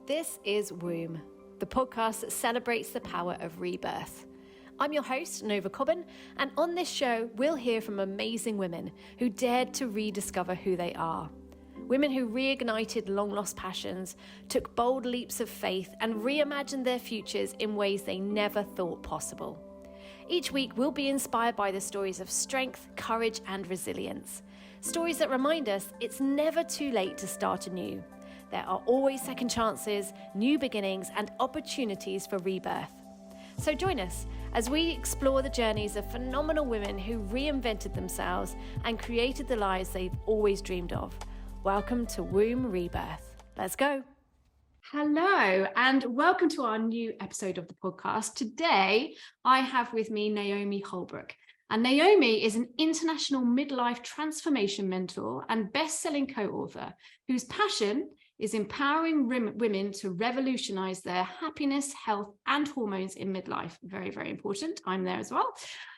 This is Wuum, the podcast that celebrates the power of rebirth. I'm your host, Nova Cobbin, and on this show, we'll hear from amazing women who dared to rediscover who they are. Women who reignited long-lost passions, took bold leaps of faith, and reimagined their futures in ways they never thought possible. Each week, we'll be inspired by the stories of strength, courage, and resilience. Stories that remind us it's never too late to start anew. There are always second chances, new beginnings, and opportunities for rebirth. So join us as we explore the journeys of phenomenal women who reinvented themselves and created the lives they've always dreamed of. Welcome to Wuum Rebirth. Let's go. Hello, and welcome to our new episode of the podcast. Today, I have with me Naomi Holbrook. And Naomi is an international midlife transformation mentor and best-selling co-author whose passion is empowering women to revolutionize their happiness, health, and hormones in midlife. Very, very important. I'm there as well.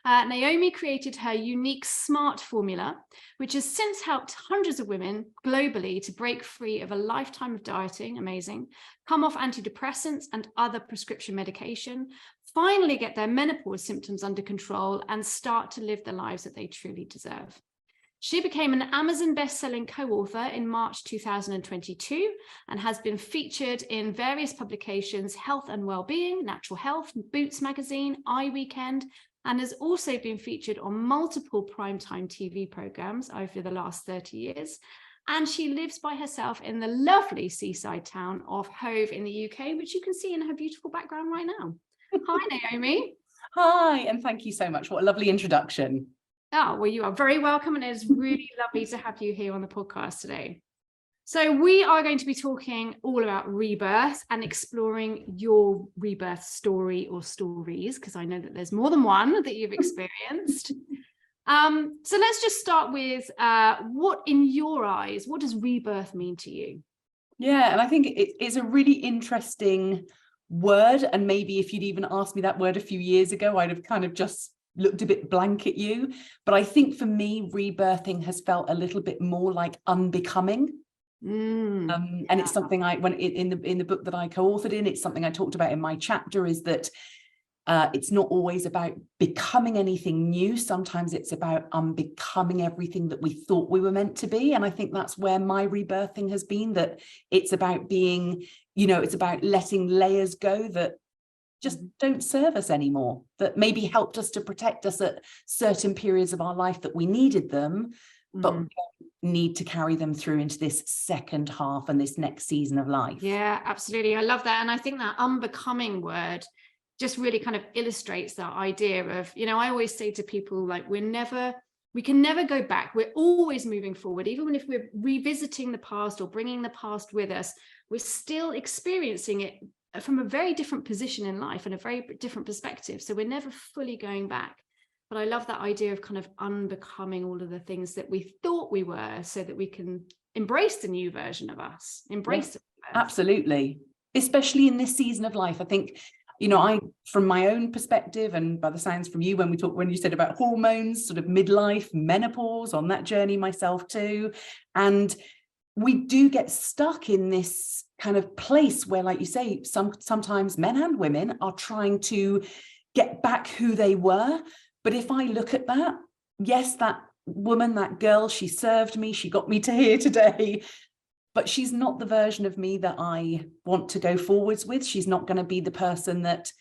Naomi created her unique SMART formula, which has since helped hundreds of women globally to break free of a lifetime of dieting, amazing, come off antidepressants and other prescription medication, finally get their menopause symptoms under control, and start to live the lives that they truly deserve. She became an Amazon best-selling co-author in March 2022 and has been featured in various publications, Health and Wellbeing, Natural Health, Boots Magazine, iWeekend, and has also been featured on multiple primetime TV programs over the last 30 years. And she lives by herself in the lovely seaside town of Hove in the UK, which you can see in her beautiful background right now. Hi, Naomi. Hi, and thank you so much. What a lovely introduction. Oh, well, you are very welcome, and it's really lovely to have you here on the podcast today. So we are going to be talking all about rebirth and exploring your rebirth story or stories, because I know that there's more than one that you've experienced. So let's just start with what, in your eyes, what does rebirth mean to you? Yeah, and I think it's a really interesting word. And maybe if you'd even asked me that word a few years ago, I'd have kind of just looked a bit blank at you. But I think for me, rebirthing has felt a little bit more like unbecoming. And it's something when in the book that I co-authored in, it's something I talked about in my chapter, is that it's not always about becoming anything new. Sometimes it's about unbecoming everything that we thought we were meant to be. And I think that's where my rebirthing has been, that it's about being, it's about letting layers go that just don't serve us anymore, that maybe helped us to protect us at certain periods of our life that we needed them, but we don't need to carry them through into this second half and this next season of life. Yeah, absolutely. I love that. And I think that unbecoming word just really kind of illustrates that idea of, I always say to people, like, we can never go back. We're always moving forward. Even if we're revisiting the past or bringing the past with us, we're still experiencing it from a very different position in life and a very different perspective. So we're never fully going back. But I love that idea of kind of unbecoming all of the things that we thought we were, so that we can embrace the new version of us, embrace it. Absolutely. Especially in this season of life. I think, I, from my own perspective, and by the sounds from you, when you said about hormones, sort of midlife, menopause, on that journey myself too. And we do get stuck in this kind of place where, like you say, sometimes men and women are trying to get back who they were. But if I look at that, yes, that woman, that girl, she served me, she got me to here today, but she's not the version of me that I want to go forwards with. She's not going to be the person that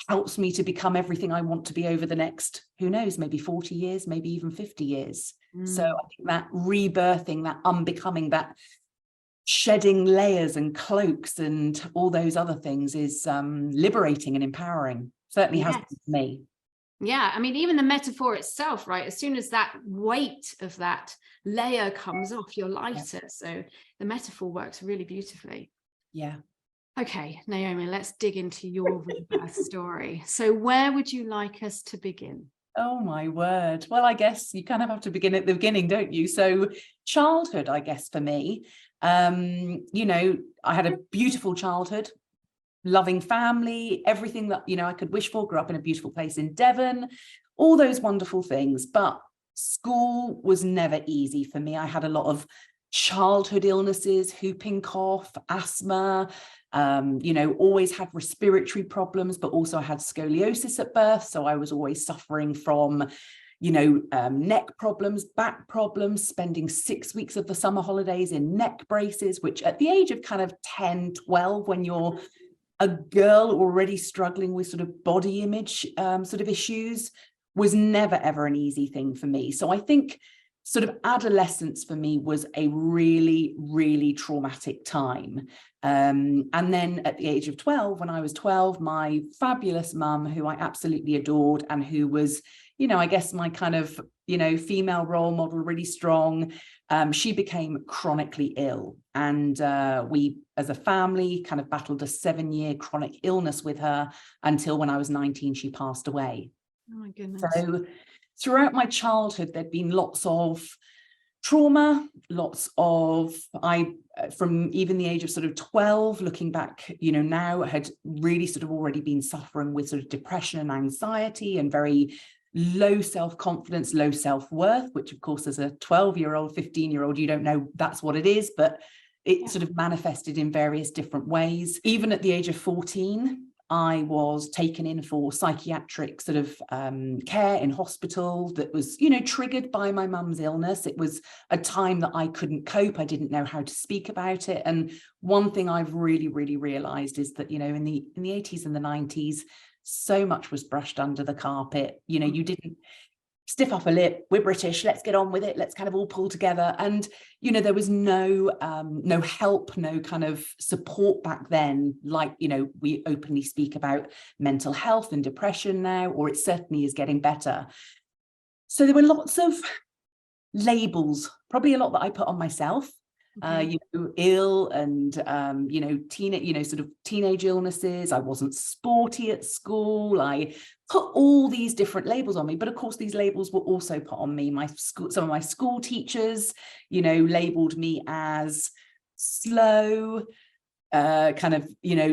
helps me to become everything I want to be over the next, who knows, maybe 40 years, maybe even 50 years. So I think that rebirthing, that unbecoming, that shedding layers and cloaks and all those other things is liberating and empowering. Certainly has been for me. Yeah, I mean, even the metaphor itself, right? As soon as that weight of that layer comes off, you're lighter. So the metaphor works really beautifully. Yeah. Okay, Naomi, let's dig into your rebirth story. So where would you like us to begin? Oh, my word. Well, I guess you kind of have to begin at the beginning, don't you? So childhood, I guess, for me, I had a beautiful childhood, loving family, everything that, I could wish for, grew up in a beautiful place in Devon, all those wonderful things. But school was never easy for me. I had a lot of childhood illnesses, whooping cough, asthma, always had respiratory problems, but also I had scoliosis at birth. So I was always suffering from, neck problems, back problems, spending 6 weeks of the summer holidays in neck braces, which at the age of kind of 10, 12, when you're a girl already struggling with sort of body image sort of issues, was never, ever an easy thing for me. So I think sort of adolescence for me was a really, really traumatic time. And then at the age of 12, when I was 12, my fabulous mum, who I absolutely adored and who was, I guess my kind of, female role model, really strong, she became chronically ill. And we, as a family, kind of battled a 7-year chronic illness with her until when I was 19, she passed away. Oh my goodness. So throughout my childhood, there'd been lots of trauma, from even the age of sort of 12, looking back, now, had really sort of already been suffering with sort of depression and anxiety and very low self-confidence, low self-worth, which of course as a 12-year-old, 15-year-old, you don't know that's what it is, but it sort of manifested in various different ways. Even at the age of 14, I was taken in for psychiatric sort of care in hospital that was, triggered by my mum's illness. It was a time that I couldn't cope. I didn't know how to speak about it. And one thing I've really, really realized is that, in the 80s and the 90s, so much was brushed under the carpet. You didn't stiff upper lip, we're British, let's get on with it, let's kind of all pull together. And there was no help, no kind of support back then, like we openly speak about mental health and depression now, or it certainly is getting better. So there were lots of labels, probably a lot that I put on myself. Ill and sort of teenage illnesses. I wasn't sporty at school. I put all these different labels on me, but of course these labels were also put on me. Some of my school teachers, labeled me as slow, kind of,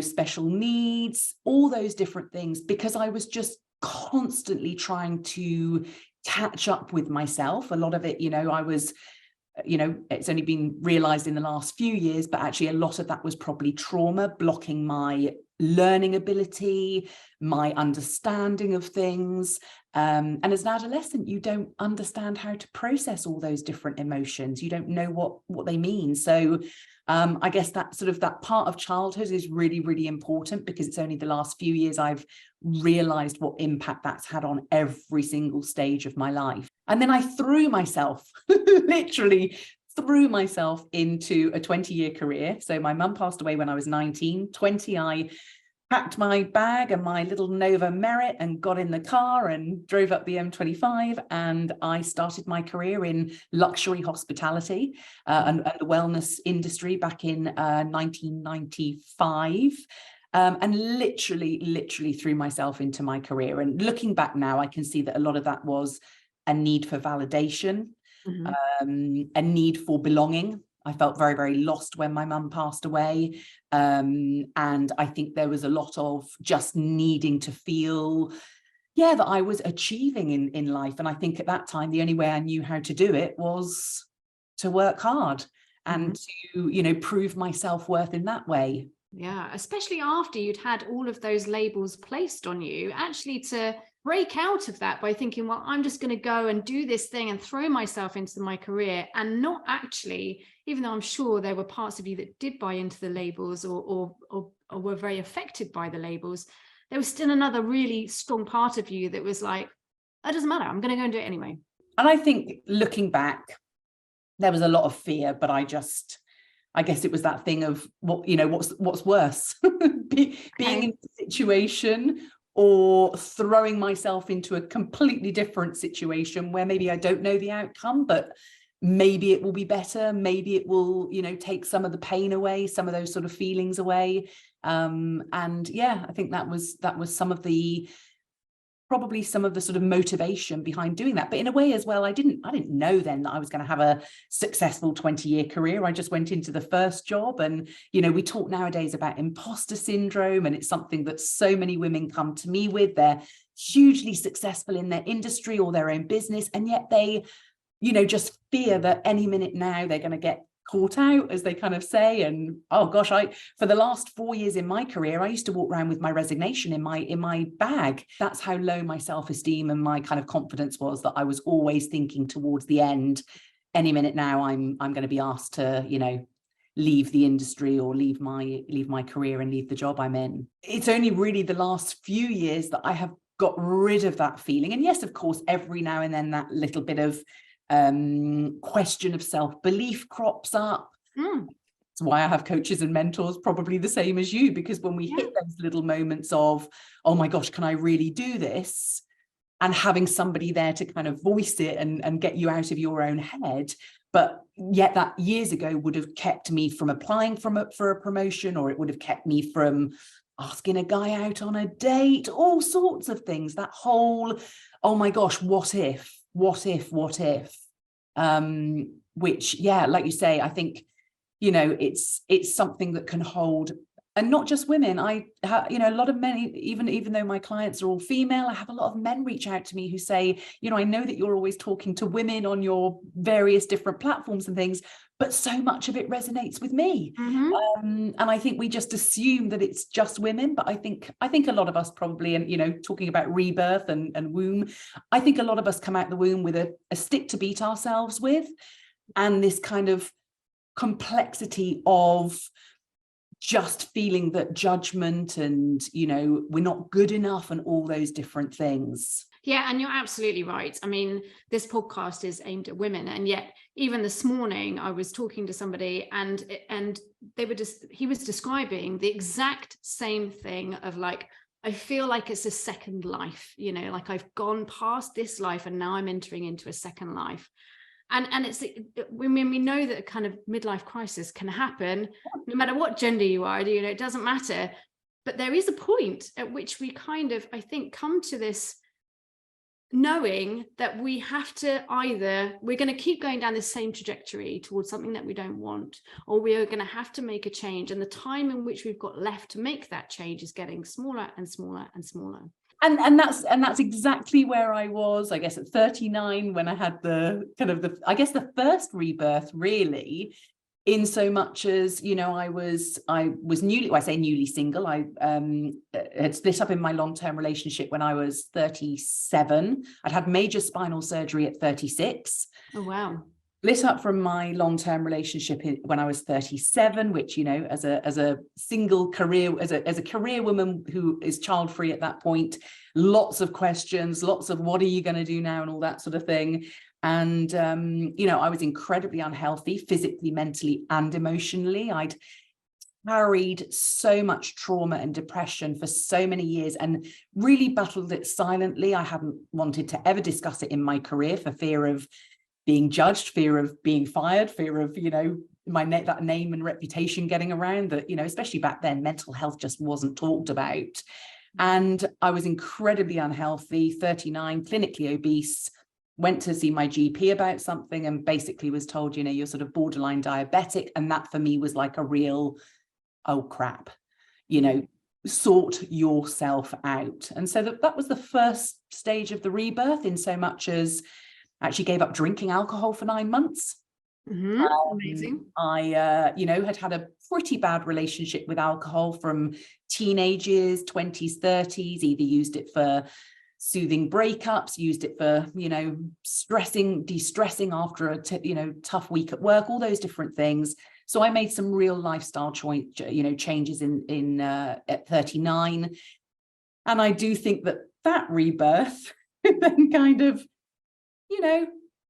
special needs, all those different things, because I was just constantly trying to catch up with myself. A lot of it, I was, it's only been realized in the last few years, but actually a lot of that was probably trauma blocking my learning ability, my understanding of things. And as an adolescent, you don't understand how to process all those different emotions. You don't know what they mean. So I guess that part of childhood is really, really important, because it's only the last few years I've realized what impact that's had on every single stage of my life. And then I threw myself, literally threw myself into a 20-year career. So my mum passed away when I was 19. 20, I packed my bag and my little Nova Merit and got in the car and drove up the M25, and I started my career in luxury hospitality and the wellness industry back in 1995. And literally threw myself into my career. And looking back now, I can see that a lot of that was a need for validation, a need for belonging. I felt very, very lost when my mum passed away. And I think there was a lot of just needing to feel, that I was achieving in life. And I think at that time, the only way I knew how to do it was to work hard and to, prove my self-worth in that way. Yeah, especially after you'd had all of those labels placed on you, actually to break out of that by thinking, well, I'm just going to go and do this thing and throw myself into my career, and not actually, even though I'm sure there were parts of you that did buy into the labels or were very affected by the labels, there was still another really strong part of you that was like, that doesn't matter, I'm going to go and do it anyway. And I think looking back, there was a lot of fear, but I guess it was that thing of what's worse, being in a situation or throwing myself into a completely different situation where maybe I don't know the outcome, but maybe it will be better. Maybe it will, take some of the pain away, some of those sort of feelings away. And yeah, I think that was probably some of the sort of motivation behind doing that. But in a way as well, I didn't know then that I was going to have a successful 20-year career. I just went into the first job, and, we talk nowadays about imposter syndrome, and it's something that so many women come to me with. They're hugely successful in their industry or their own business, and yet they, just fear that any minute now they're going to get caught out, as they kind of say. And oh gosh, for the last 4 years in my career, I used to walk around with my resignation in my bag. That's how low my self-esteem and my kind of confidence was, that I was always thinking towards the end, any minute now I'm going to be asked to, leave the industry or leave my career and leave the job I'm in. It's only really the last few years that I have got rid of that feeling. And yes, of course, every now and then that little bit of question of self-belief crops up. That's why I have coaches and mentors, probably the same as you, because when we hit those little moments of, oh my gosh, can I really do this? And having somebody there to kind of voice it and get you out of your own head. But yet that years ago would have kept me from applying for a promotion, or it would have kept me from asking a guy out on a date, all sorts of things. That whole, oh my gosh, what if? Which, like you say, I think, it's something that can hold, and not just women. A lot of men, even though my clients are all female, I have a lot of men reach out to me who say, I know that you're always talking to women on your various different platforms and things, but so much of it resonates with me. And I think we just assume that it's just women, but I think a lot of us probably, and talking about rebirth and Wuum, I think a lot of us come out the womb with a stick to beat ourselves with, and this kind of complexity of just feeling that judgment and, we're not good enough and all those different things. Yeah, and you're absolutely right. I mean, this podcast is aimed at women, and yet even this morning I was talking to somebody and he was describing the exact same thing of like, I feel like it's a second life, like I've gone past this life and now I'm entering into a second life. And it's when we know that a kind of midlife crisis can happen, no matter what gender you are, it doesn't matter. But there is a point at which we kind of, I think, come to this knowing that we have to we're going to keep going down this same trajectory towards something that we don't want, or we are going to have to make a change. And the time in which we've got left to make that change is getting smaller and smaller and smaller. And that's exactly where I was, I guess, at 39 when I had the first rebirth, really, in so much as, I was newly single. I had split up in my long-term relationship when I was 37. I'd had major spinal surgery at 36. Oh, wow. Split up from my long-term relationship when I was 37, which, as a single career, as a career woman who is child-free at that point, lots of questions, lots of what are you going to do now and all that sort of thing. And, I was incredibly unhealthy, physically, mentally, and emotionally. I'd carried so much trauma and depression for so many years and really battled it silently. I hadn't wanted to ever discuss it in my career for fear of being judged, fear of being fired, fear of, that name and reputation getting around, that, especially back then, mental health just wasn't talked about. And I was incredibly unhealthy, 39, clinically obese, went to see my GP about something and basically was told, you're sort of borderline diabetic. And that for me was like a real, oh crap, sort yourself out. And so that was the first stage of the rebirth, in so much as I actually gave up drinking alcohol for 9 months. Amazing. I, had a pretty bad relationship with alcohol from teenage years, 20s, 30s, either used it for soothing breakups, used it for, de-stressing after a tough week at work, all those different things. So I made some real lifestyle changes at 39. And I do think that rebirth then kind of,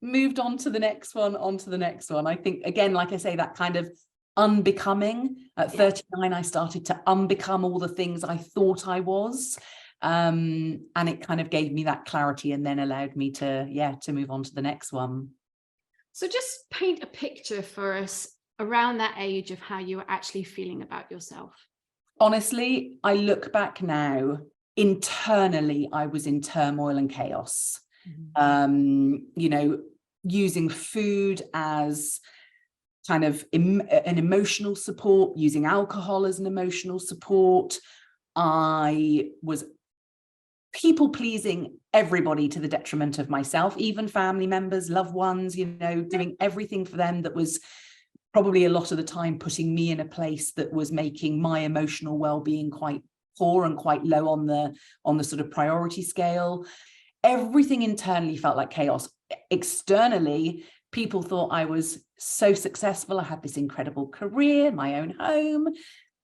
moved on to the next one. I think, again, like I say, that kind of unbecoming. At 39, I started to unbecome all the things I thought I was. And it kind of gave me that clarity and then allowed me to move on to the next one. So just paint a picture for us around that age of how you were actually feeling about yourself. Honestly, I look back now, internally, I was in turmoil and chaos. Using food as kind of an emotional support, using alcohol as an emotional support. I was people pleasing everybody to the detriment of myself, even family members, loved ones, doing everything for them that was probably a lot of the time putting me in a place that was making my emotional well-being quite poor and quite low on the sort of priority scale. Everything internally felt like chaos. Externally, people thought I was so successful. I had this incredible career, my own home,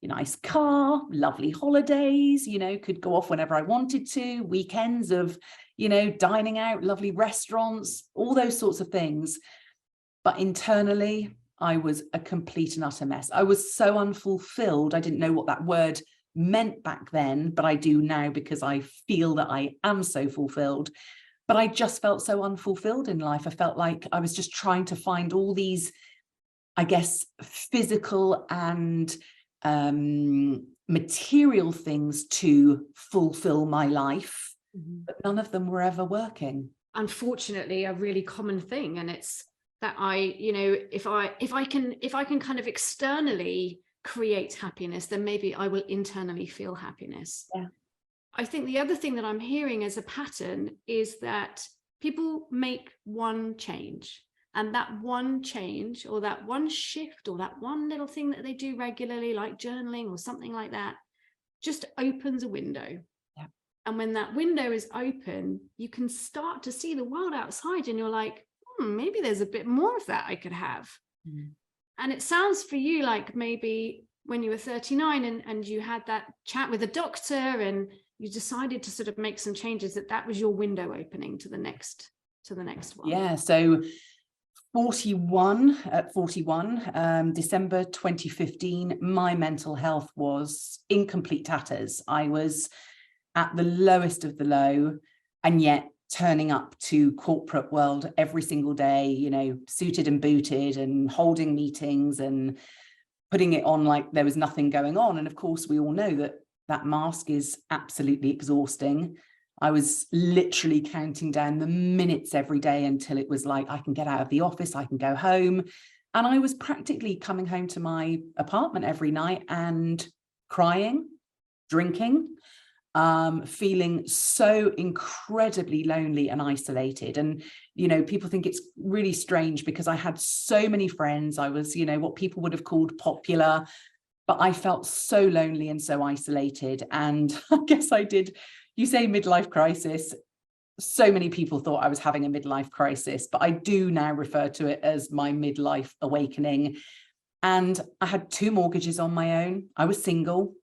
a nice car, lovely holidays, could go off whenever I wanted to, weekends of, dining out, lovely restaurants, all those sorts of things. But internally, I was a complete and utter mess. I was so unfulfilled. I didn't know what that word meant back then, but I do now because I feel that I am so fulfilled. But I just felt so unfulfilled in life. I felt like I was just trying to find all these, I guess, physical and material things to fulfill my life, but none of them were ever working. Unfortunately, a really common thing, and it's that if I can kind of externally create happiness, then maybe I will internally feel happiness. Yeah. I think the other thing that I'm hearing as a pattern is that people make one change, and that one change or that one shift or that one little thing that they do regularly, like journaling or something like that, just opens a window. Yeah. And when that window is open, you can start to see the world outside, and you're like, maybe there's a bit more of that I could have. And it sounds for you like maybe when you were 39 and you had that chat with a doctor and you decided to sort of make some changes, that was your window opening to the next one. Yeah. So 41, December 2015, my mental health was in complete tatters. I was at the lowest of the low, and yet turning up to corporate world every single day, suited and booted and holding meetings and putting it on like there was nothing going on. And of course, we all know that mask is absolutely exhausting. I was literally counting down the minutes every day until it was like, I can get out of the office, I can go home. And I was practically coming home to my apartment every night and crying, drinking, feeling so incredibly lonely and isolated. And, people think it's really strange because I had so many friends. I was, what people would have called popular, but I felt so lonely and so isolated. And I guess I did, you say midlife crisis. So many people thought I was having a midlife crisis, but I do now refer to it as my midlife awakening. And I had 2 mortgages on my own. I was single.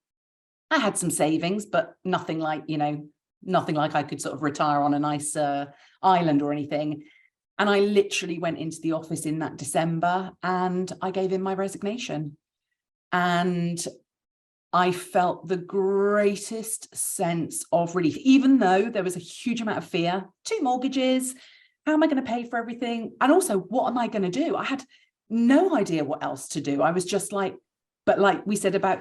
I had some savings, but nothing like I could sort of retire on a nice island or anything. And I literally went into the office in that December and I gave in my resignation. And I felt the greatest sense of relief, even though there was a huge amount of fear. 2 mortgages, how am I going to pay for everything? And also, what am I going to do? I had no idea what else to do. I was just like, but like we said about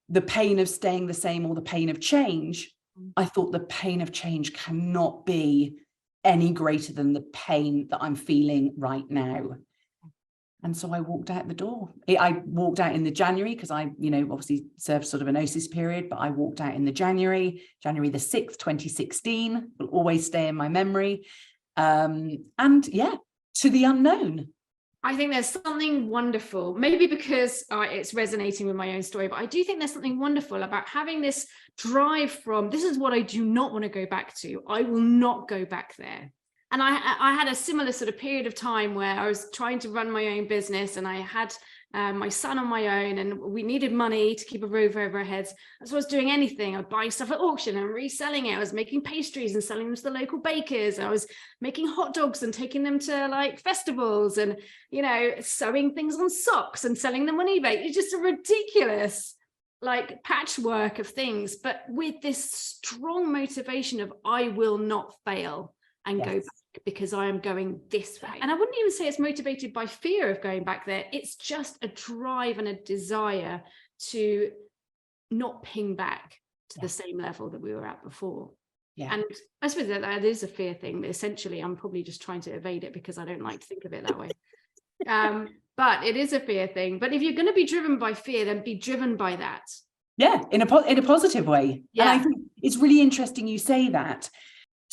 the pain of staying the same or the pain of change, I thought the pain of change cannot be any greater than the pain that I'm feeling right now. And so I walked out the door. I walked out in the January because I, obviously served sort of a notice period, but I walked out in the January the 6th, 2016, will always stay in my memory. And yeah, to the unknown. I think there's something wonderful, maybe because it's resonating with my own story, but I do think there's something wonderful about having this drive from, this is what I do not want to go back to. I will not go back there. And I had a similar sort of period of time where I was trying to run my own business, and I had my son on my own, and we needed money to keep a roof over our heads. So I was doing anything. I'd buy stuff at auction and reselling it. I was making pastries and selling them to the local bakers. I was making hot dogs and taking them to like festivals, and, sewing things on socks and selling them on eBay. It's just a ridiculous like patchwork of things, but with this strong motivation of I will not fail and go back because I am going this way. And I wouldn't even say it's motivated by fear of going back there. It's just a drive and a desire to not ping back to the same level that we were at before. Yeah. And I suppose that is a fear thing, but essentially I'm probably just trying to evade it because I don't like to think of it that way. But it is a fear thing. But if you're going to be driven by fear, then be driven by that. Yeah, in a positive way. Yeah. And I think it's really interesting you say that.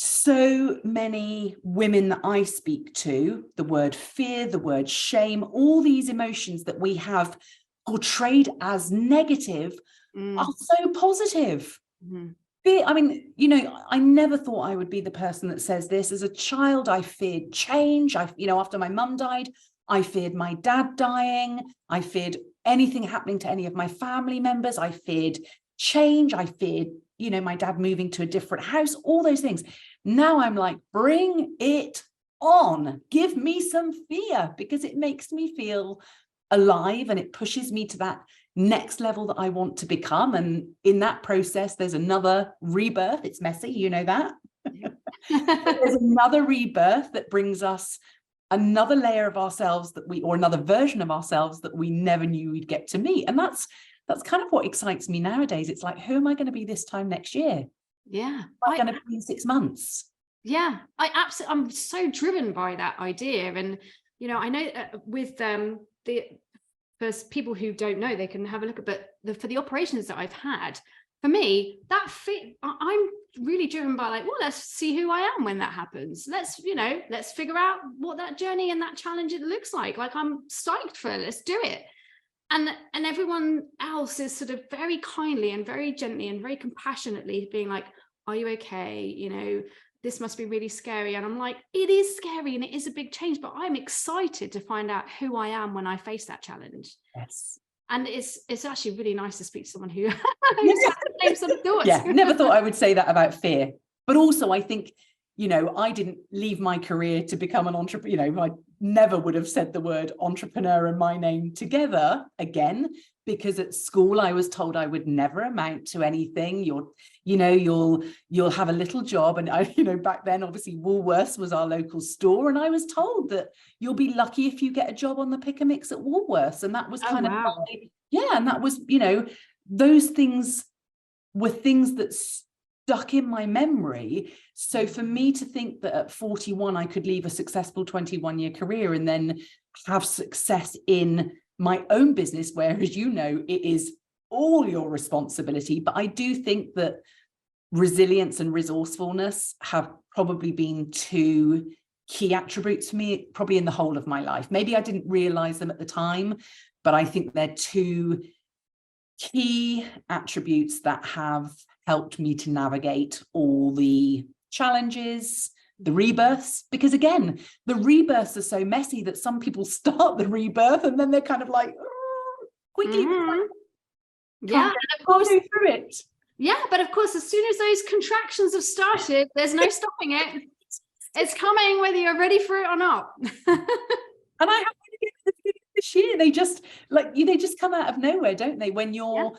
so many women that I speak to, the word fear, the word shame, all these emotions that we have portrayed as negative are so positive. Fear, I mean, I never thought I would be the person that says this. As a child, I feared change. After my mum died, I feared my dad dying. I feared anything happening to any of my family members. I feared change. I feared, my dad moving to a different house, all those things. Now I'm like, bring it on. Give me some fear, because it makes me feel alive and it pushes me to that next level that I want to become. And in that process, there's another rebirth. It's messy, you know that. There's another rebirth that brings us another layer of ourselves or another version of ourselves that we never knew we'd get to meet. And that's kind of what excites me nowadays. It's like, who am I going to be this time next year? Yeah. Am I going to be in 6 months? Yeah, I'm so driven by that idea. And, I know with for people who don't know, they can have a look at, but for the operations that I've had, for me, I'm really driven by like, well, let's see who I am when that happens. Let's figure out what that journey and that challenge it looks like. Like, I'm psyched for it. Let's do it. And everyone else is sort of very kindly and very gently and very compassionately being like, are you okay? This must be really scary. And I'm like, it is scary and it is a big change, but I'm excited to find out who I am when I face that challenge. Yes. And it's actually really nice to speak to someone who's had the same sort of thoughts. Yeah, never thought I would say that about fear. But also, I think, I didn't leave my career to become an entrepreneur. I never would have said the word entrepreneur and my name together again, because at school I was told I would never amount to anything. You'll have a little job. And back then, obviously, Woolworths was our local store. And I was told that you'll be lucky if you get a job on the pick and mix at Woolworths. And that was kind of, and that was, those things were things that stuck in my memory. So for me to think that at 41, I could leave a successful 21-year career and then have success in my own business, where, as it is all your responsibility. But I do think that resilience and resourcefulness have probably been two key attributes for me, probably in the whole of my life. Maybe I didn't realize them at the time, but I think they're two key attributes that have helped me to navigate all the challenges, the rebirths, because again, the rebirths are so messy that some people start the rebirth and then they're kind of like, quickly, yeah, of course, go through it. Yeah, but of course, as soon as those contractions have started, there's no stopping it. It's coming, whether you're ready for it or not. And I have this year, they just come out of nowhere, don't they? When you're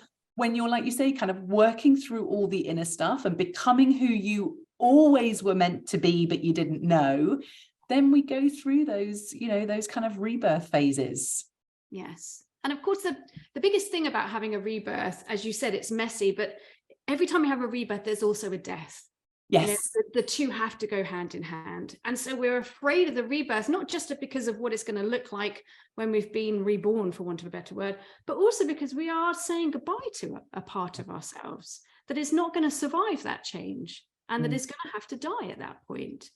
like you say, kind of working through all the inner stuff and becoming who you always were meant to be, but you didn't know, then we go through those, those kind of rebirth phases. Yes. And of course, the biggest thing about having a rebirth, as you said, it's messy, but every time you have a rebirth, there's also a death. Yes. The two have to go hand in hand. And so we're afraid of the rebirth, not just because of what it's going to look like when we've been reborn, for want of a better word, but also because we are saying goodbye to a part of ourselves that is not going to survive that change and that is going to have to die at that point.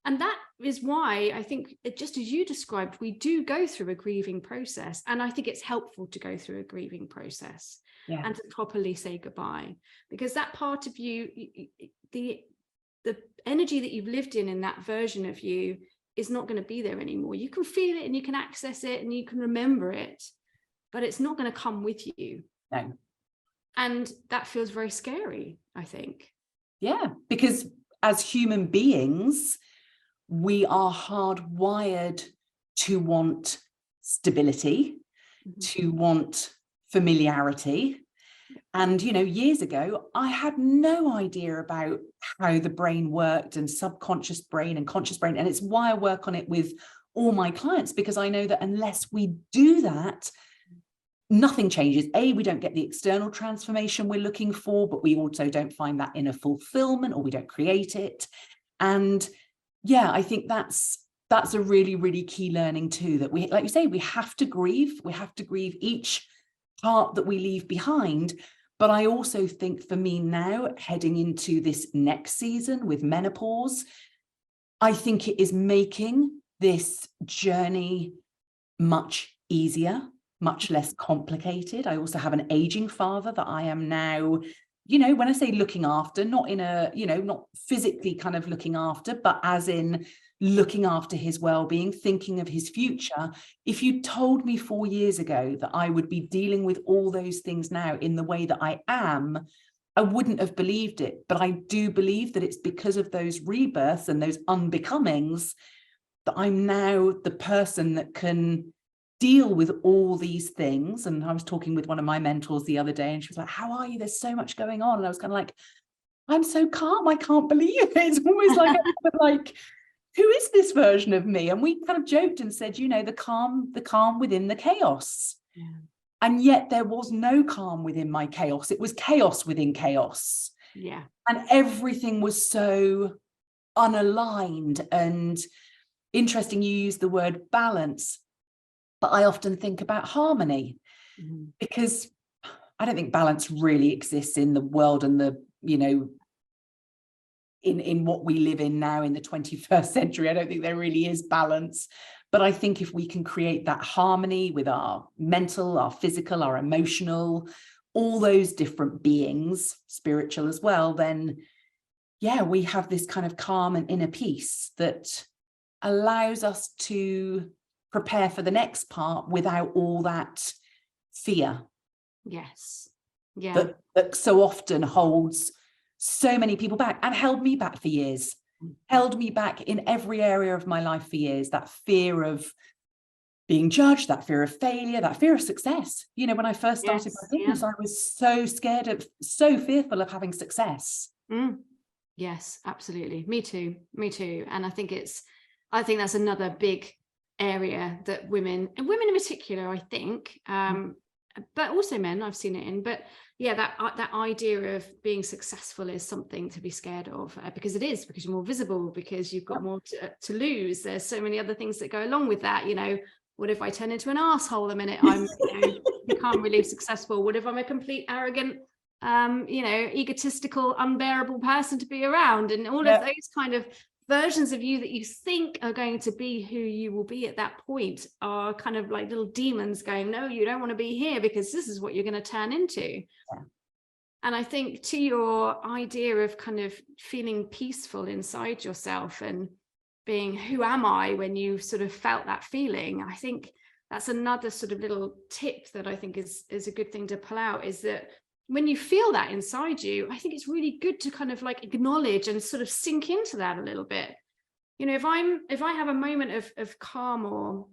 And that is why I think, just as you described, we do go through a grieving process. And I think it's helpful to go through a grieving process and to properly say goodbye, because that part of you, the energy that you've lived in that version of you is not going to be there anymore. You can feel it and you can access it and you can remember it, but it's not going to come with you. No. And that feels very scary, I think. Yeah, because as human beings, we are hardwired to want stability, to want familiarity. And, years ago, I had no idea about how the brain worked, and subconscious brain and conscious brain. And it's why I work on it with all my clients, because I know that unless we do that, nothing changes. We don't get the external transformation we're looking for, but we also don't find that inner fulfillment, or we don't create it. And yeah, I think that's a really, really key learning too, that we, like you say, we have to grieve. We have to grieve each part that we leave behind, But I also think for me now, heading into this next season with menopause, I think it is making this journey much easier, much less complicated. I also have an aging father that I am now, when I say looking after, not in a, not physically kind of looking after, but as in looking after his well-being, thinking of his future. If you told me 4 years ago that I would be dealing with all those things now in the way that I am, I wouldn't have believed it. But I do believe that it's because of those rebirths and those unbecomings that I'm now the person that can deal with all these things. And I was talking with one of my mentors the other day, and she was like, how are you? There's so much going on. And I was kind of like, I'm so calm. I can't believe it. It's almost like, who is this version of me? And we kind of joked and said, the calm within the chaos. Yeah. And yet there was no calm within my chaos. It was chaos within chaos. Yeah. And everything was so unaligned. And interesting, you use the word balance, but I often think about harmony, because I don't think balance really exists in the world and the, in what we live in now in the 21st century. I don't think there really is balance. But I think if we can create that harmony with our mental, our physical, our emotional, all those different beings, spiritual as well, then yeah, we have this kind of calm and inner peace that allows us to prepare for the next part without all that fear. Yes. Yeah. That so often holds so many people back, and held me back for years, held me back in every area of my life for years. That fear of being judged, that fear of failure, that fear of success. When I first started my business, I was so scared so fearful of having success. Yes, absolutely. Me too. And I think that's another big area that women in particular, I think, but also men, I've seen it in, but yeah, that idea of being successful is something to be scared of, because you're more visible, because you've got more to lose. There's so many other things that go along with that. What if I turn into an asshole the minute I'm become really successful? What if I'm a complete arrogant, egotistical, unbearable person to be around? And all of those kind of versions of you that you think are going to be who you will be at that point are kind of like little demons going, no, you don't want to be here, because this is what you're going to turn into. Yeah. And I think to your idea of kind of feeling peaceful inside yourself and being, who am I, when you sort of felt that feeling, I think that's another sort of little tip that I think is a good thing to pull out, is that when you feel that inside you, I think it's really good to kind of like acknowledge and sort of sink into that a little bit. If I have a moment of calm, or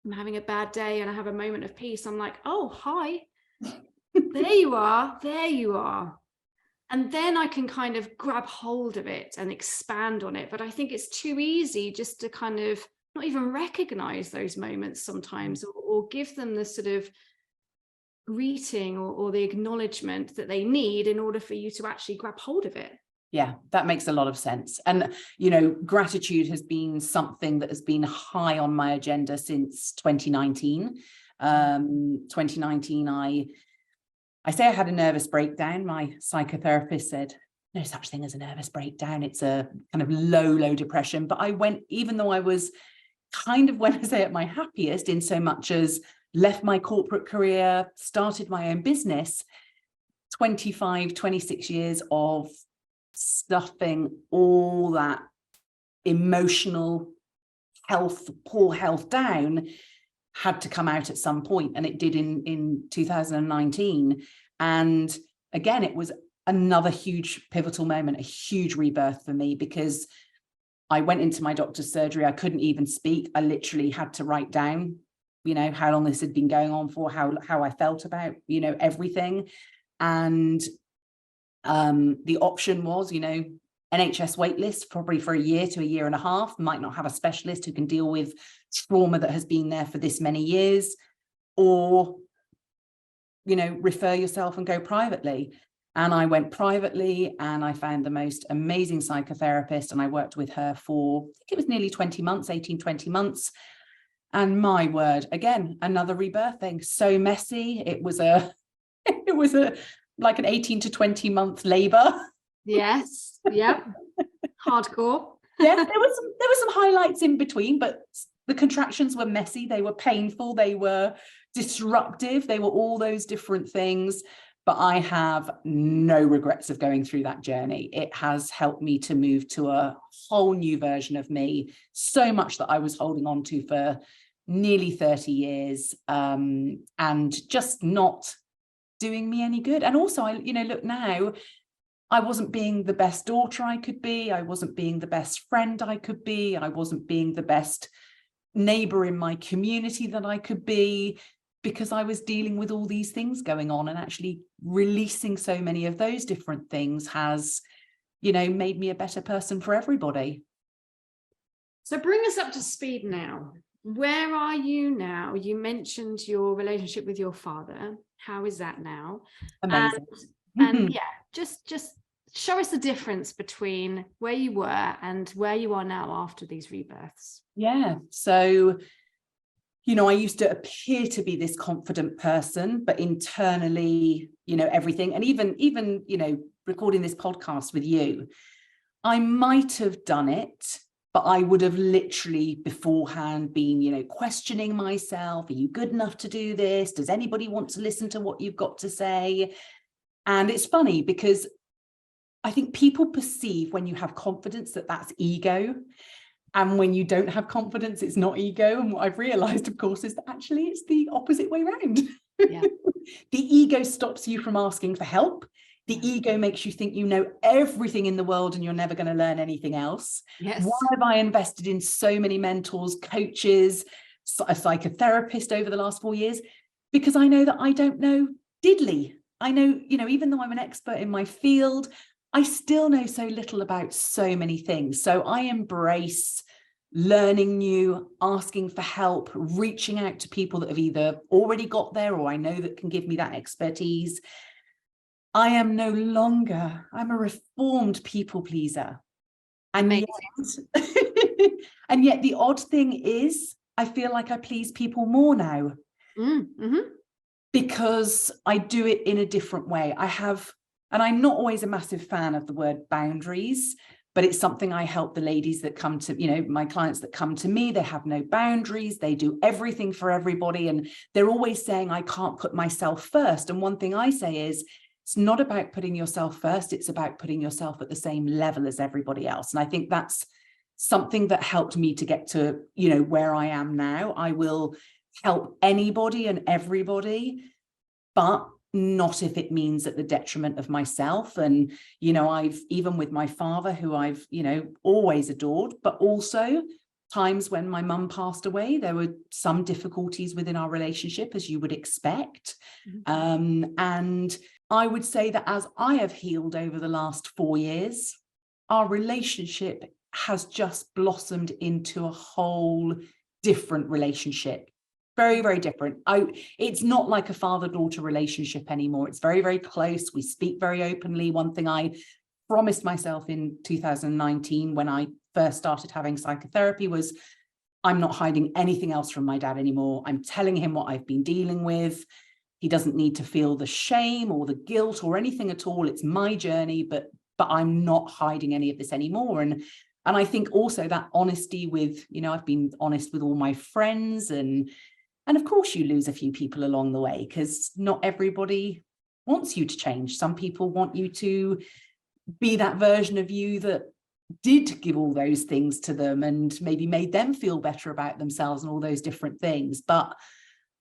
I'm having a bad day and I have a moment of peace, I'm like, oh, hi, there you are. And then I can kind of grab hold of it and expand on it. But I think it's too easy just to kind of not even recognize those moments sometimes, or give them the sort of greeting or the acknowledgement that they need in order for you to actually grab hold of it. Yeah, that makes a lot of sense. And, gratitude has been something that has been high on my agenda since 2019. 2019, I say I had a nervous breakdown. My psychotherapist said, no such thing as a nervous breakdown. It's a kind of low depression. But I went, even though I was kind of, when I say at my happiest, in so much as left my corporate career, started my own business, 26 years of stuffing all that emotional health, poor health down, had to come out at some point. And it did in 2019. And again, it was another huge pivotal moment, a huge rebirth for me, because I went into my doctor's surgery. I couldn't even speak. I literally had to write down how long this had been going on for, how I felt about, everything. And the option was, NHS wait list, probably for a year to a year and a half, might not have a specialist who can deal with trauma that has been there for this many years, or, refer yourself and go privately. And I went privately, and I found the most amazing psychotherapist, and I worked with her for, I think it was nearly 20 months. And my word, again, another rebirth thing, so messy. It was a like an 18 to 20 month labor. Yes. Yep. Hardcore. Yeah, there were some highlights in between, but the contractions were messy, they were painful, they were disruptive, they were all those different things. But I have no regrets of going through that journey. It has helped me to move to a whole new version of me, so much that I was holding on to for nearly 30 years, and just not doing me any good. And also, look now, I wasn't being the best daughter I could be. I wasn't being the best friend I could be. I wasn't being the best neighbor in my community that I could be, because I was dealing with all these things going on, and actually releasing so many of those different things has, made me a better person for everybody. So bring us up to speed now. Where are you now? You mentioned your relationship with your father. How is that now? Amazing. And yeah, just show us the difference between where you were and where you are now after these rebirths. Yeah. So, I used to appear to be this confident person, but internally, everything. And even, recording this podcast with you, I might have done it, but I would have literally beforehand been, questioning myself. Are you good enough to do this? Does anybody want to listen to what you've got to say? And it's funny because I think people perceive when you have confidence that that's ego. And when you don't have confidence, it's not ego. And what I've realized, of course, is that actually it's the opposite way around. Yeah. The ego stops you from asking for help. The ego makes you think you know everything in the world and you're never going to learn anything else. Yes. Why have I invested in so many mentors, coaches, a psychotherapist over the last 4 years? Because I know that I don't know diddly. I know, even though I'm an expert in my field, I still know so little about so many things. So I embrace learning new, asking for help, reaching out to people that have either already got there or I know that can give me that expertise. I am no longer, I'm a reformed people pleaser. And yet, and yet the odd thing is, I feel like I please people more now. Mm-hmm. Because I do it in a different way. And I'm not always a massive fan of the word boundaries, but it's something I help the ladies that come to, my clients that come to me, they have no boundaries, they do everything for everybody. And they're always saying, I can't put myself first. And one thing I say is, it's not about putting yourself first, it's about putting yourself at the same level as everybody else. And I think that's something that helped me to get to, where I am now. I will help anybody and everybody, but not if it means at the detriment of myself. And, I've, even with my father, who I've, always adored, but also times when my mum passed away, there were some difficulties within our relationship, as you would expect. Mm-hmm. And I would say that as I have healed over the last 4 years, our relationship has just blossomed into a whole different relationship. Very, very different. It's not like a father-daughter relationship anymore. It's very, very close. We speak very openly. One thing I promised myself in 2019 when I first started having psychotherapy was, I'm not hiding anything else from my dad anymore. I'm telling him what I've been dealing with. He doesn't need to feel the shame or the guilt or anything at all. It's my journey, but I'm not hiding any of this anymore. And I think also that honesty with, I've been honest with all my friends, and of course you lose a few people along the way, because not everybody wants you to change. Some people want you to be that version of you that did give all those things to them and maybe made them feel better about themselves and all those different things. But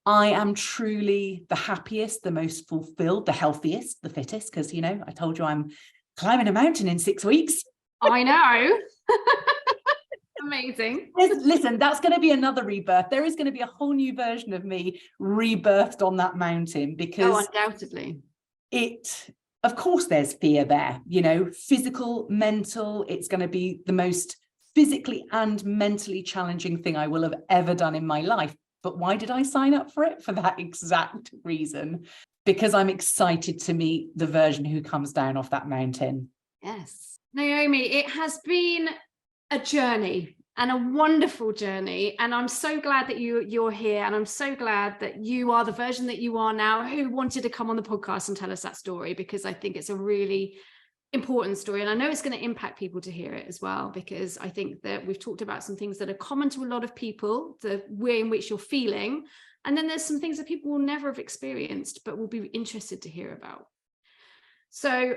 I am truly the happiest, the most fulfilled, the healthiest, the fittest, because, I told you I'm climbing a mountain in 6 weeks. I know. Amazing. Listen, that's going to be another rebirth. There is going to be a whole new version of me rebirthed on that mountain, because undoubtedly of course there's fear there, physical, mental. It's going to be the most physically and mentally challenging thing I will have ever done in my life. But why did I sign up for it? For that exact reason, because I'm excited to meet the version who comes down off that mountain. Yes. Naomi, it has been a journey. and a wonderful journey. And I'm so glad that you're here. And I'm so glad that you are the version that you are now, who wanted to come on the podcast and tell us that story, because I think it's a really important story. And I know it's going to impact people to hear it as well, because I think that we've talked about some things that are common to a lot of people, the way in which you're feeling. And then there's some things that people will never have experienced, but will be interested to hear about. So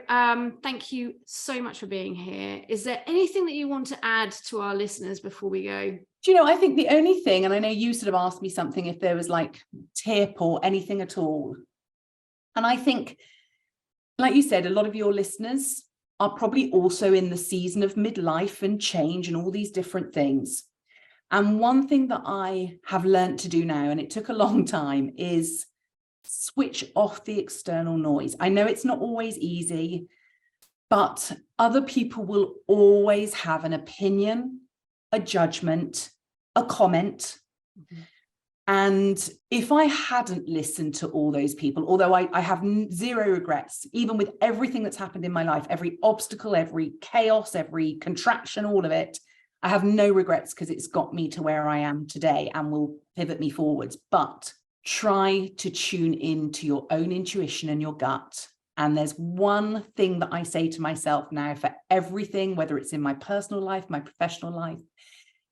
thank you so much for being here. Is there anything that you want to add to our listeners before we go? Do you know, I think the only thing, and I know you sort of asked me something, if there was like tip or anything at all. And I think, like you said, a lot of your listeners are probably also in the season of midlife and change and all these different things. And one thing that I have learned to do now, and it took a long time, is switch off the external noise. I know it's not always easy, but other people will always have an opinion, a judgment, a comment. Mm-hmm. And if I hadn't listened to all those people, although I have zero regrets, even with everything that's happened in my life, every obstacle, every chaos, every contraction, all of it, I have no regrets, because it's got me to where I am today and will pivot me forwards. But try to tune into your own intuition and your gut. And there's one thing that I say to myself now for everything, whether it's in my personal life, my professional life: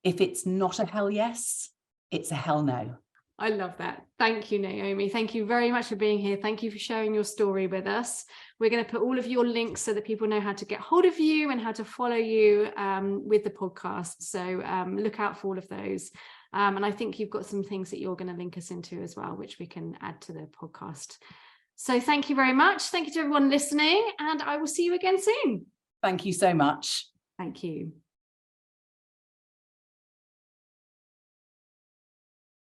if it's not a hell yes, it's a hell no. I love that. Thank you, Naomi. Thank you very much for being here. Thank you for sharing your story with us. We're going to put all of your links so that people know how to get hold of you and how to follow you with the podcast. So look out for all of those. And I think you've got some things that you're going to link us into as well, which we can add to the podcast. So thank you very much. Thank you to everyone listening, and I will see you again soon. Thank you so much. Thank you.